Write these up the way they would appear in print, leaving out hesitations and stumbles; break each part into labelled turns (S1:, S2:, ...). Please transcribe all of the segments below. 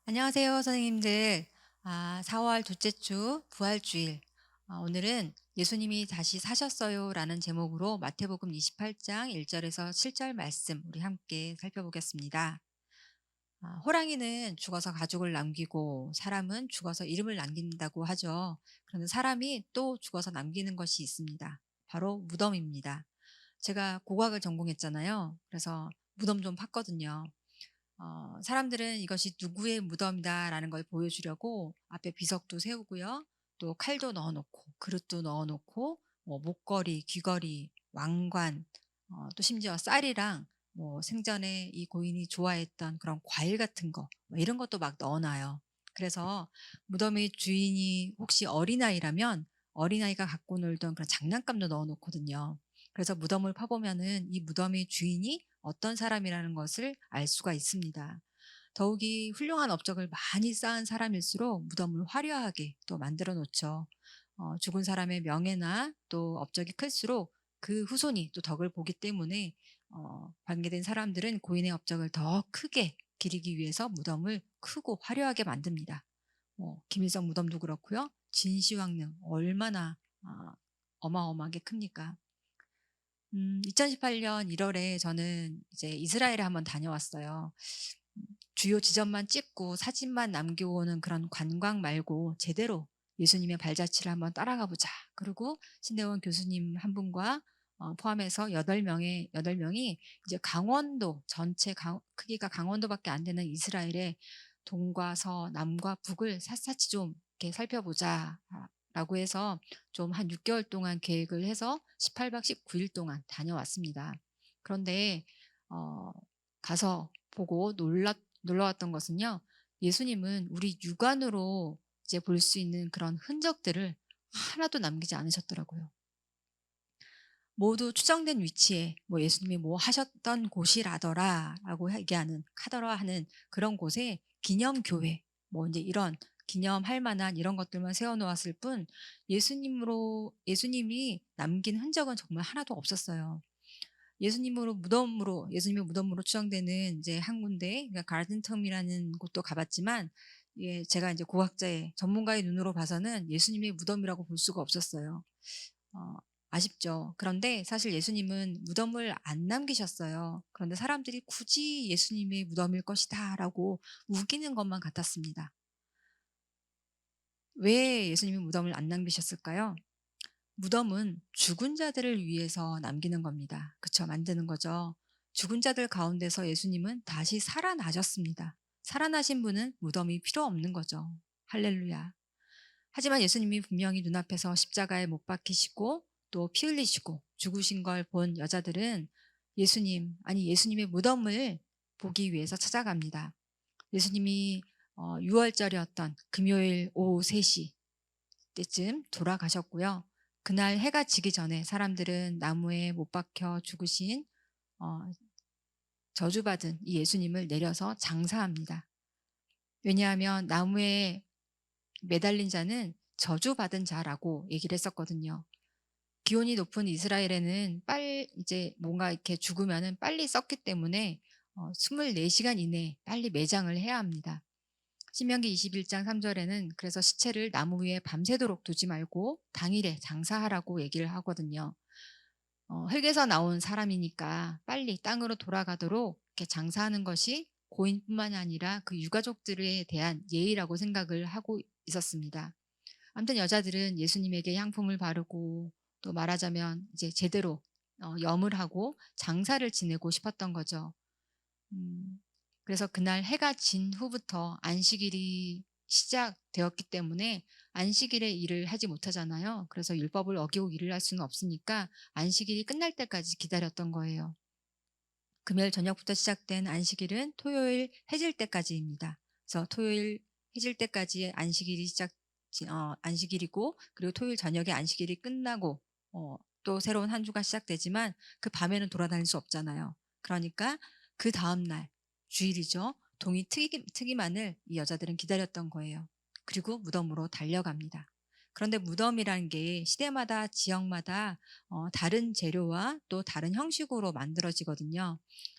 S1: 안녕하세요, 선생님들. 4월 둘째 주 부활주일. 오늘은 예수님이 다시 사셨어요라는 제목으로 마태복음 28장 1절에서 7절 말씀 우리 함께 살펴보겠습니다. 호랑이는 죽어서 가죽을 남기고 사람은 죽어서 이름을 남긴다고 하죠. 그런데 사람이 또 죽어서 남기는 것이 있습니다. 바로 무덤입니다. 제가 고고학을 전공했잖아요. 그래서 무덤 좀 팠거든요. 사람들은 이것이 누구의 무덤이다라는 걸 보여주려고 앞에 비석도 세우고요. 또 칼도 넣어 놓고 그릇도 넣어 놓고 뭐 목걸이, 귀걸이, 왕관, 또 심지어 쌀이랑 뭐 생전에 이 고인이 좋아했던 그런 과일 같은 거 뭐 이런 것도 막 넣어 놔요. 그래서 무덤의 주인이 혹시 어린아이라면 어린아이가 갖고 놀던 그런 장난감도 넣어 놓거든요. 그래서 무덤을 파보면은 이 무덤의 주인이 어떤 사람이라는 것을 알 수가 있습니다. 더욱이 훌륭한 업적을 많이 쌓은 사람일수록 무덤을 화려하게 또 만들어 놓죠. 죽은 사람의 명예나 또 업적이 클수록 그 후손이 또 덕을 보기 때문에 관계된 사람들은 고인의 업적을 더 크게 기리기 위해서 무덤을 크고 화려하게 만듭니다. 김일성 무덤도 그렇고요. 진시황릉 얼마나 어마어마하게 큽니까? 2018년 1월에 저는 이제 이스라엘에 한번 다녀왔어요. 주요 지점만 찍고 사진만 남겨오는 그런 관광 말고 제대로 예수님의 발자취를 한번 따라가 보자. 그리고 신대원 교수님 한 분과 포함해서 8명이 이제 강원도 전체 크기가 강원도밖에 안 되는 이스라엘의 동과 서, 남과 북을 샅샅이 좀 이렇게 살펴보자. 라고 해서 좀 한 6개월 동안 계획을 해서 18박 19일 동안 다녀왔습니다. 그런데 가서 보고 놀라웠던 것은요. 예수님은 우리 육안으로 이제 볼 수 있는 그런 흔적들을 하나도 남기지 않으셨더라고요. 모두 추정된 위치에 뭐 예수님이 뭐 하셨던 곳이라더라라고 얘기하는 카더라 하는 그런 곳에 기념교회 뭐 이제 이런 기념할 만한 이런 것들만 세워 놓았을 뿐 예수님이 남긴 흔적은 정말 하나도 없었어요. 예수님의 무덤으로 추정되는 이제 한 군데 그러니까 가든텀이라는 곳도 가 봤지만 예 제가 이제 고학자의 전문가의 눈으로 봐서는 예수님의 무덤이라고 볼 수가 없었어요. 어 아쉽죠. 그런데 사실 예수님은 무덤을 안 남기셨어요. 그런데 사람들이 굳이 "예수님의 무덤일 것이다."라고 우기는 것만 같았습니다. 왜 예수님이 무덤을 안 남기셨을까요? 무덤은 죽은 자들을 위해서 남기는 겁니다. 그쵸? 만드는 거죠. 죽은 자들 가운데서 예수님은 다시 살아나셨습니다. 살아나신 분은 무덤이 필요 없는 거죠. 할렐루야. 하지만 예수님이 분명히 눈앞에서 십자가에 못 박히시고 또 피 흘리시고 죽으신 걸 본 여자들은 예수님의 무덤을 보기 위해서 찾아갑니다. 예수님이 6월절이었던 금요일 오후 3시 때쯤 돌아가셨고요. 그날 해가 지기 전에 사람들은 나무에 못 박혀 죽으신 어, 저주받은 이 예수님을 내려서 장사합니다. 왜냐하면 나무에 매달린 자는 저주받은 자라고 얘기를 했었거든요. 기온이 높은 이스라엘에는 이제 뭔가 이렇게 죽으면은 빨리 썩기 때문에 24시간 이내에 빨리 매장을 해야 합니다. 신명기 21장 3절에는 그래서 시체를 나무 위에 밤새도록 두지 말고 당일에 장사하라고 얘기를 하거든요. 흙에서 나온 사람이니까 빨리 땅으로 돌아가도록 이렇게 장사하는 것이 고인뿐만이 아니라 그 유가족들에 대한 예의라고 생각을 하고 있었습니다. 아무튼 여자들은 예수님에게 향품을 바르고 또 말하자면 이제 제대로 염을 하고 장사를 지내고 싶었던 거죠. 음, 그래서 그날 해가 진 후부터 안식일이 시작되었기 때문에 안식일에 일을 하지 못하잖아요. 그래서 율법을 어기고 일을 할 수는 없으니까 안식일이 끝날 때까지 기다렸던 거예요. 금요일 저녁부터 시작된 안식일은 토요일 해질 때까지입니다. 그래서 토요일 해질 때까지 안식일이고 그리고 토요일 저녁에 안식일이 끝나고 또 새로운 한 주가 시작되지만 그 밤에는 돌아다닐 수 없잖아요. 그러니까 그 다음 날 주일이죠. 동이 트기만을 이 여자들은 기다렸던 거예요. 그리고 무덤으로 달려갑니다. 그런데 무덤이라는 게 시대마다 지역마다 다른 재료와 또 다른 형식으로 만들어지거든요.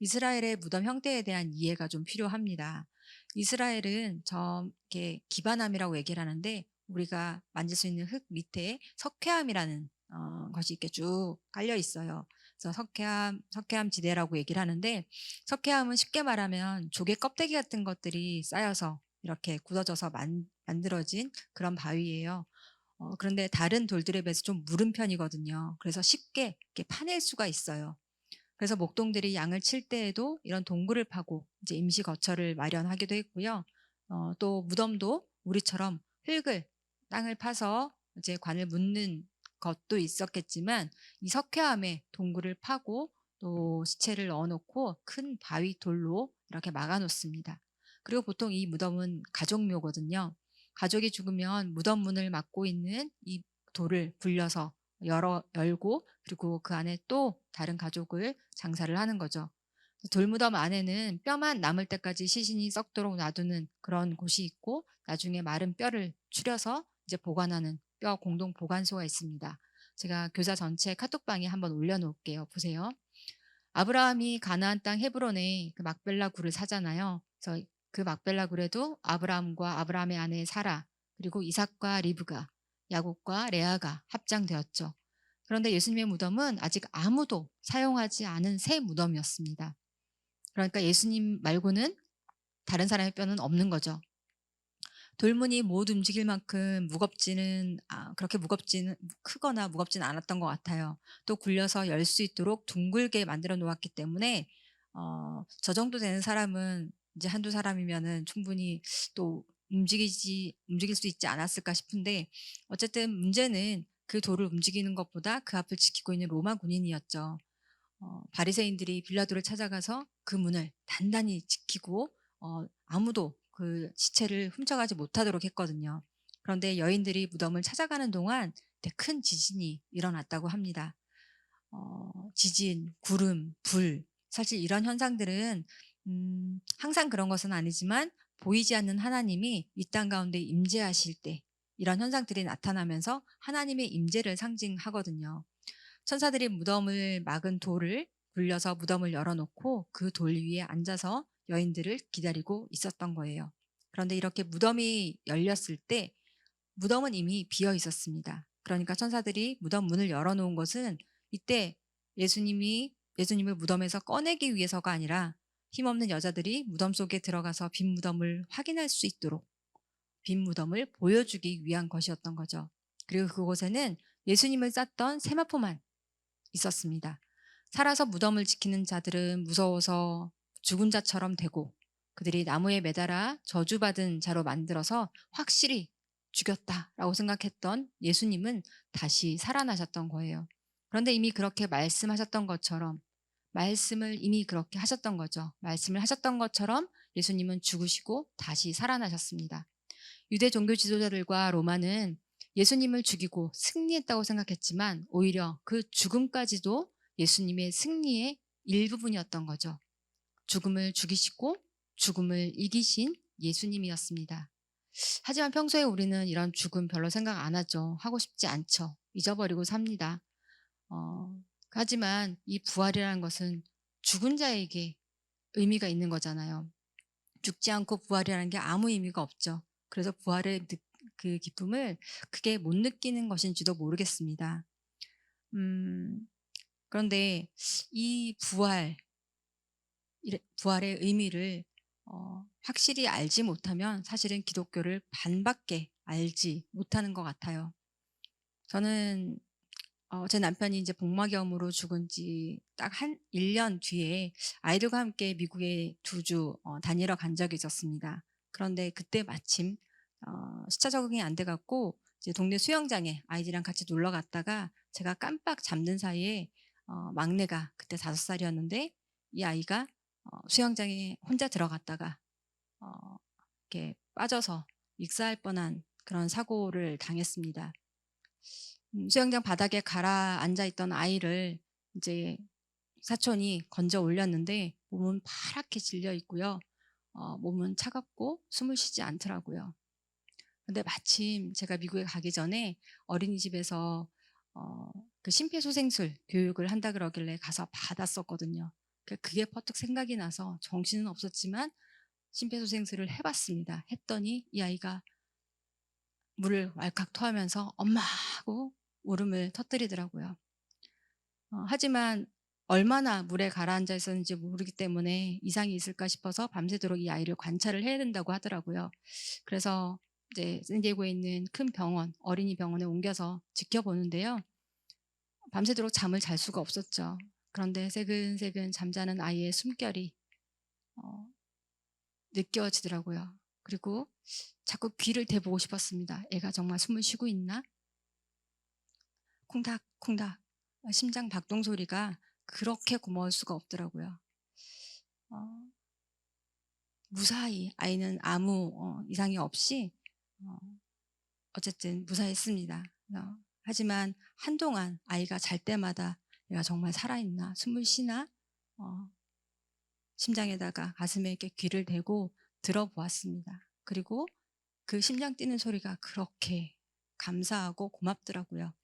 S1: 이스라엘의 무덤 형태에 대한 이해가 좀 필요합니다. 이스라엘은 이렇게 기반함이라고 얘기를 하는데 우리가 만질 수 있는 흙 밑에 석회암이라는 것이 이렇게 쭉 깔려 있어요. 그래서 석회암 지대라고 얘기를 하는데 석회암은 쉽게 말하면 조개 껍데기 같은 것들이 쌓여서 이렇게 굳어져서 만들어진 그런 바위예요. 그런데 다른 돌들에 비해서 좀 무른 편이거든요. 그래서 쉽게 이렇게 파낼 수가 있어요. 그래서 목동들이 양을 칠 때에도 이런 동굴을 파고 이제 임시 거처를 마련하기도 했고요. 또 무덤도 우리처럼 땅을 파서 이제 관을 묻는 것도 있었겠지만 이 석회암에 동굴을 파고 또 시체를 넣어놓고 큰 바위 돌로 이렇게 막아놓습니다. 그리고 보통 이 무덤은 가족묘거든요. 가족이 죽으면 무덤 문을 막고 있는 이 돌을 굴려서 열고 그리고 그 안에 또 다른 가족을 장사를 하는 거죠. 돌무덤 안에는 뼈만 남을 때까지 시신이 썩도록 놔두는 그런 곳이 있고 나중에 마른 뼈를 추려서 이제 보관하는 뼈 공동 보관소가 있습니다. 제가 교사 전체 카톡방에 한번 올려놓을게요. 보세요. 아브라함이 가나안 땅 헤브론에 그 막벨라 굴을 사잖아요. 그래서 그 막벨라 굴에도 아브라함과 아브라함의 아내 사라 그리고 이삭과 리브가 야곱과 레아가 합장되었죠. 그런데 예수님의 무덤은 아직 아무도 사용하지 않은 새 무덤이었습니다. 그러니까 예수님 말고는 다른 사람의 뼈는 없는 거죠. 돌문이 못 움직일 만큼 그렇게 무겁지는 크거나 무겁지는 않았던 것 같아요. 또 굴려서 열 수 있도록 둥글게 만들어 놓았기 때문에 저 정도 되는 사람은 이제 한두 사람이면은 충분히 또 움직일 수 있지 않았을까 싶은데 어쨌든 문제는 그 돌을 움직이는 것보다 그 앞을 지키고 있는 로마 군인이었죠. 바리새인들이 빌라도를 찾아가서 그 문을 단단히 지키고 아무도 그 시체를 훔쳐가지 못하도록 했거든요. 그런데 여인들이 무덤을 찾아가는 동안 큰 지진이 일어났다고 합니다. 지진, 구름, 불 사실 이런 현상들은 항상 그런 것은 아니지만 보이지 않는 하나님이 이 땅 가운데 임재하실 때 이런 현상들이 나타나면서 하나님의 임재를 상징하거든요. 천사들이 무덤을 막은 돌을 굴려서 무덤을 열어놓고 그 돌 위에 앉아서 여인들을 기다리고 있었던 거예요. 그런데 이렇게 무덤이 열렸을 때 무덤은 이미 비어 있었습니다. 그러니까 천사들이 무덤 문을 열어놓은 것은 이때 예수님을 무덤에서 꺼내기 위해서가 아니라 힘없는 여자들이 무덤 속에 들어가서 빈 무덤을 확인할 수 있도록 빈 무덤을 보여주기 위한 것이었던 거죠. 그리고 그곳에는 예수님을 쌌던 세마포만 있었습니다. 살아서 무덤을 지키는 자들은 무서워서 죽은 자처럼 되고 그들이 나무에 매달아 저주받은 자로 만들어서 확실히 죽였다라고 생각했던 예수님은 다시 살아나셨던 거예요. 그런데 이미 그렇게 말씀하셨던 것처럼 말씀을 이미 그렇게 하셨던 거죠. 말씀을 하셨던 것처럼 예수님은 죽으시고 다시 살아나셨습니다. 유대 종교 지도자들과 로마는 예수님을 죽이고 승리했다고 생각했지만 오히려 그 죽음까지도 예수님의 승리의 일부분이었던 거죠. 죽음을 죽이시고 죽음을 이기신 예수님이었습니다. 하지만 평소에 우리는 이런 죽음 별로 생각 안 하죠. 하고 싶지 않죠. 잊어버리고 삽니다. 하지만 이 부활이라는 것은 죽은 자에게 의미가 있는 거잖아요. 죽지 않고 부활이라는 게 아무 의미가 없죠. 그래서 부활의 그 기쁨을 크게 못 느끼는 것인지도 모르겠습니다. 그런데 이 부활의 의미를 확실히 알지 못하면 사실은 기독교를 반밖에 알지 못하는 것 같아요. 저는 제 남편이 이제 복막염으로 죽은 지 딱 1년 뒤에 아이들과 함께 미국에 2주 다니러 간 적이 있었습니다. 그런데 그때 마침 시차 적응이 안 돼 갖고 이제 동네 수영장에 아이들이랑 같이 놀러 갔다가 제가 깜빡 잠든 사이에 막내가 그때 5살이었는데 이 아이가 수영장에 혼자 들어갔다가 이렇게 빠져서 익사할 뻔한 그런 사고를 당했습니다. 수영장 바닥에 가라앉아 있던 아이를 이제 사촌이 건져 올렸는데 몸은 파랗게 질려 있고요. 몸은 차갑고 숨을 쉬지 않더라고요. 근데 마침 제가 미국에 가기 전에 어린이집에서 그 심폐소생술 교육을 한다 그러길래 가서 받았었거든요. 그게 퍼뜩 생각이 나서 정신은 없었지만 심폐소생술을 해봤습니다. 했더니 이 아이가 물을 왈칵 토하면서 "엄마." 하고 울음을 터뜨리더라고요. 하지만 얼마나 물에 가라앉아 있었는지 모르기 때문에 이상이 있을까 싶어서 밤새도록 이 아이를 관찰을 해야 된다고 하더라고요. 그래서 이제 샌디에고에 있는 큰 병원, 어린이 병원에 옮겨서 지켜보는데요. 밤새도록 잠을 잘 수가 없었죠. 그런데 새근새근 잠자는 아이의 숨결이 어 느껴지더라고요. 그리고 자꾸 귀를 대보고 싶었습니다. 애가 정말 숨을 쉬고 있나? 콩닥콩닥 심장 박동 소리가 그렇게 고마울 수가 없더라고요. 어 무사히 아이는 아무 이상이 없이 어 어쨌든 무사했습니다. 하지만 한동안 아이가 잘 때마다 '얘가 정말 살아있나? 숨을 쉬나?' 어 심장에다가 가슴에 이렇게 귀를 대고 들어보았습니다. 그리고 그 심장 뛰는 소리가 그렇게 감사하고 고맙더라고요.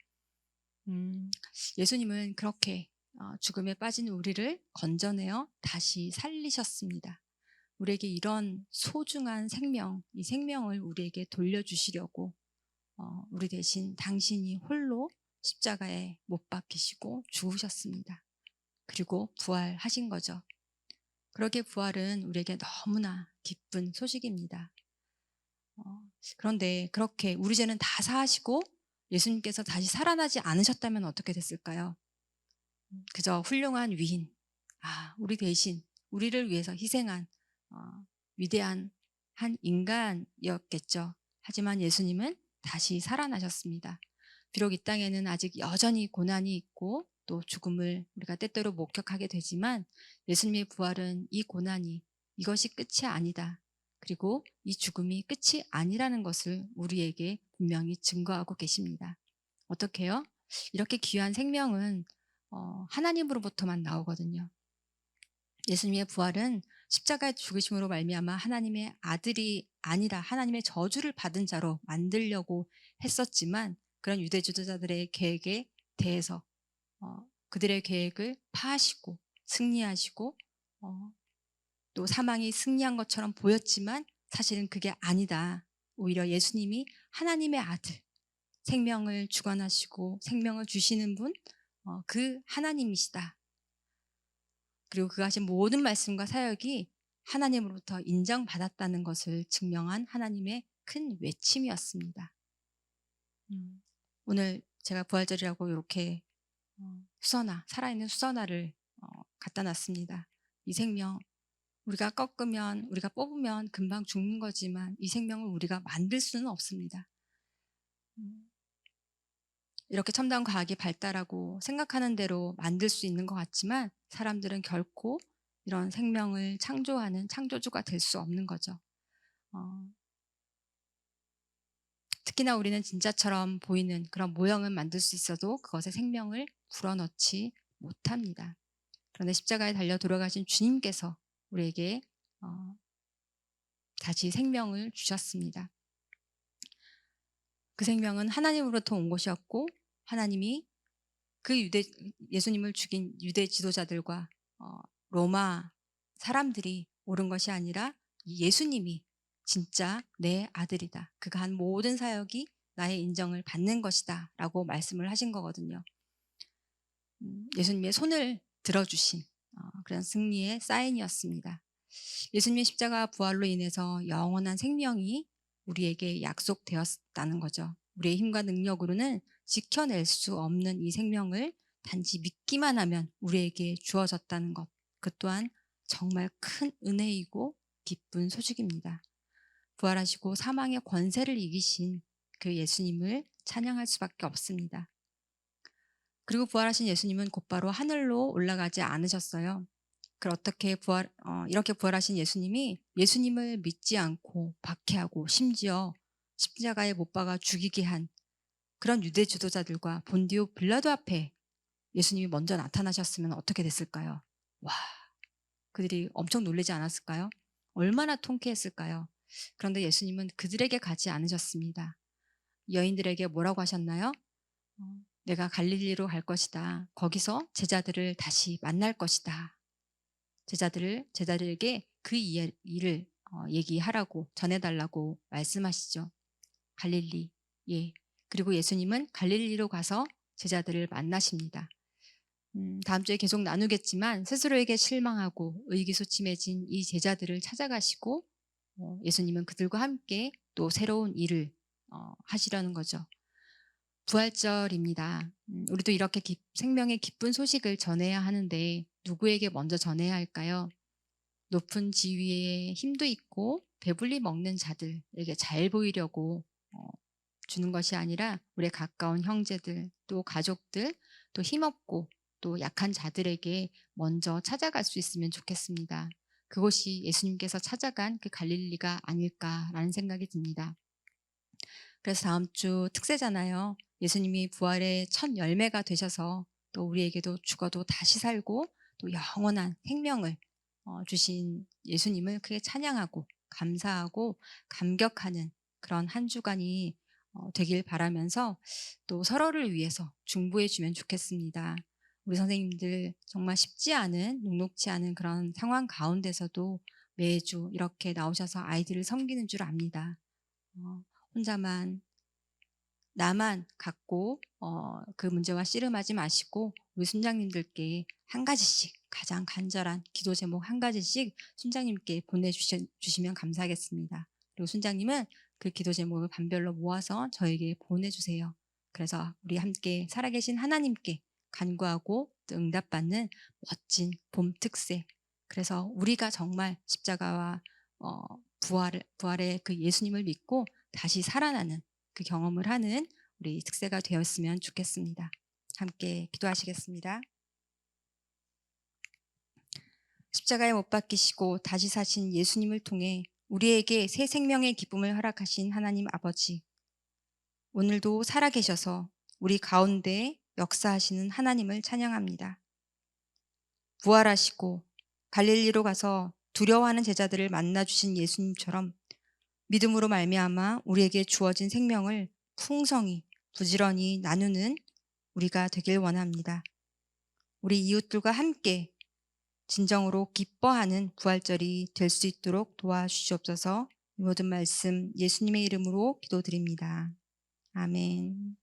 S1: 음 예수님은 그렇게 죽음에 빠진 우리를 건져내어 다시 살리셨습니다. 우리에게 이런 소중한 생명, 이 생명을 우리에게 돌려주시려고 우리 대신 당신이 홀로 십자가에 못 박히시고 죽으셨습니다. 그리고 부활하신 거죠. 그렇게 부활은 우리에게 너무나 기쁜 소식입니다. 어, 그런데 그렇게 우리 죄는 다 사하시고 예수님께서 다시 살아나지 않으셨다면 어떻게 됐을까요? 그저 훌륭한 위인, 우리 대신 우리를 위해서 희생한 위대한 한 인간이었겠죠. 하지만 예수님은 다시 살아나셨습니다. 비록 이 땅에는 아직 여전히 고난이 있고 또 죽음을 우리가 때때로 목격하게 되지만 예수님의 부활은 이 고난이 이것이 끝이 아니다. 그리고 이 죽음이 끝이 아니라는 것을 우리에게 분명히 증거하고 계십니다. 어떻게요? 이렇게 귀한 생명은 하나님으로부터만 나오거든요. 예수님의 부활은 십자가의 죽으심으로 말미암아 하나님의 아들이 아니라 하나님의 저주를 받은 자로 만들려고 했었지만 그런 유대 지도자들의 계획에 대해서 그들의 계획을 파하시고 승리하시고 또 사망이 승리한 것처럼 보였지만 사실은 그게 아니다. 오히려 예수님이 하나님의 아들, 생명을 주관하시고 생명을 주시는 분, 그 하나님이시다. 그리고 그가 하신 모든 말씀과 사역이 하나님으로부터 인정받았다는 것을 증명한 하나님의 큰 외침이었습니다. 오늘 제가 부활절이라고 이렇게 수선화, 살아있는 수선화를 갖다 놨습니다. 이 생명, 우리가 꺾으면, 우리가 뽑으면 금방 죽는 거지만 이 생명을 우리가 만들 수는 없습니다. 이렇게 첨단 과학이 발달하고 생각하는 대로 만들 수 있는 것 같지만 사람들은 결코 이런 생명을 창조하는 창조주가 될 수 없는 거죠. 어, 특히나 우리는 진짜처럼 보이는 그런 모형은 만들 수 있어도 그것에 생명을 불어넣지 못합니다. 그런데 십자가에 달려 돌아가신 주님께서 우리에게 다시 생명을 주셨습니다. 그 생명은 하나님으로부터 온 것이었고 하나님이 그 예수님을 죽인 유대 지도자들과 로마 사람들이 옳은 것이 아니라 예수님이 진짜 내 아들이다. 그가 한 모든 사역이 나의 인정을 받는 것이다. 라고 말씀을 하신 거거든요. 예수님의 손을 들어주신 그런 승리의 사인이었습니다. 예수님의 십자가 부활로 인해서 영원한 생명이 우리에게 약속되었다는 거죠. 우리의 힘과 능력으로는 지켜낼 수 없는 이 생명을 단지 믿기만 하면 우리에게 주어졌다는 것. 그 또한 정말 큰 은혜이고 기쁜 소식입니다. 부활하시고 사망의 권세를 이기신 그 예수님을 찬양할 수밖에 없습니다. 그리고 부활하신 예수님은 곧바로 하늘로 올라가지 않으셨어요. 이렇게 부활하신 예수님이 예수님을 믿지 않고 박해하고 심지어 십자가에 못 박아 죽이게 한 그런 유대 지도자들과 본디오 빌라도 앞에 예수님이 먼저 나타나셨으면 어떻게 됐을까요? 와, 그들이 엄청 놀라지 않았을까요? 얼마나 통쾌했을까요? 그런데 예수님은 그들에게 가지 않으셨습니다. 여인들에게 뭐라고 하셨나요? 내가 갈릴리로 갈 것이다. 거기서 제자들을 다시 만날 것이다. 제자들에게 그 일을 얘기하라고 전해달라고 말씀하시죠. 갈릴리. 예. 그리고 예수님은 갈릴리로 가서 제자들을 만나십니다. 다음 주에 계속 나누겠지만 스스로에게 실망하고 의기소침해진 이 제자들을 찾아가시고 예수님은 그들과 함께 또 새로운 일을 하시려는 거죠. 부활절입니다. 우리도 이렇게 생명의 기쁜 소식을 전해야 하는데 누구에게 먼저 전해야 할까요? 높은 지위에 힘도 있고 배불리 먹는 자들에게 잘 보이려고 주는 것이 아니라 우리의 가까운 형제들, 또 가족들, 또 힘없고 또 약한 자들에게 먼저 찾아갈 수 있으면 좋겠습니다. 그곳이 예수님께서 찾아간 그 갈릴리가 아닐까라는 생각이 듭니다. 그래서 다음 주 특세잖아요. 예수님이 부활의 첫 열매가 되셔서 또 우리에게도 죽어도 다시 살고 또 영원한 생명을 주신 예수님을 크게 찬양하고 감사하고 감격하는 그런 한 주간이 되길 바라면서 또 서로를 위해서 중보해 주면 좋겠습니다. 우리 선생님들 정말 쉽지 않은 녹록지 않은 그런 상황 가운데서도 매주 이렇게 나오셔서 아이들을 섬기는 줄 압니다. 혼자만 나만 갖고 그 문제와 씨름하지 마시고 우리 순장님들께 한 가지씩 가장 간절한 기도 제목 한 가지씩 순장님께 보내주시면 감사하겠습니다. 그리고 순장님은 그 기도 제목을 반별로 모아서 저에게 보내주세요. 그래서 우리 함께 살아계신 하나님께 간구하고 또 응답받는 멋진 봄 특세. 그래서 우리가 정말 십자가와 부활의 그 예수님을 믿고 다시 살아나는 그 경험을 하는 우리 특세가 되었으면 좋겠습니다. 함께 기도하시겠습니다. 십자가에 못 박히시고 다시 사신 예수님을 통해 우리에게 새 생명의 기쁨을 허락하신 하나님 아버지, 오늘도 살아계셔서 우리 가운데 역사하시는 하나님을 찬양합니다. 부활하시고 갈릴리로 가서 두려워하는 제자들을 만나주신 예수님처럼 믿음으로 말미암아 우리에게 주어진 생명을 풍성히 부지런히 나누는 우리가 되길 원합니다. 우리 이웃들과 함께 진정으로 기뻐하는 부활절이 될 수 있도록 도와주시옵소서. 이 모든 말씀 예수님의 이름으로 기도드립니다. 아멘.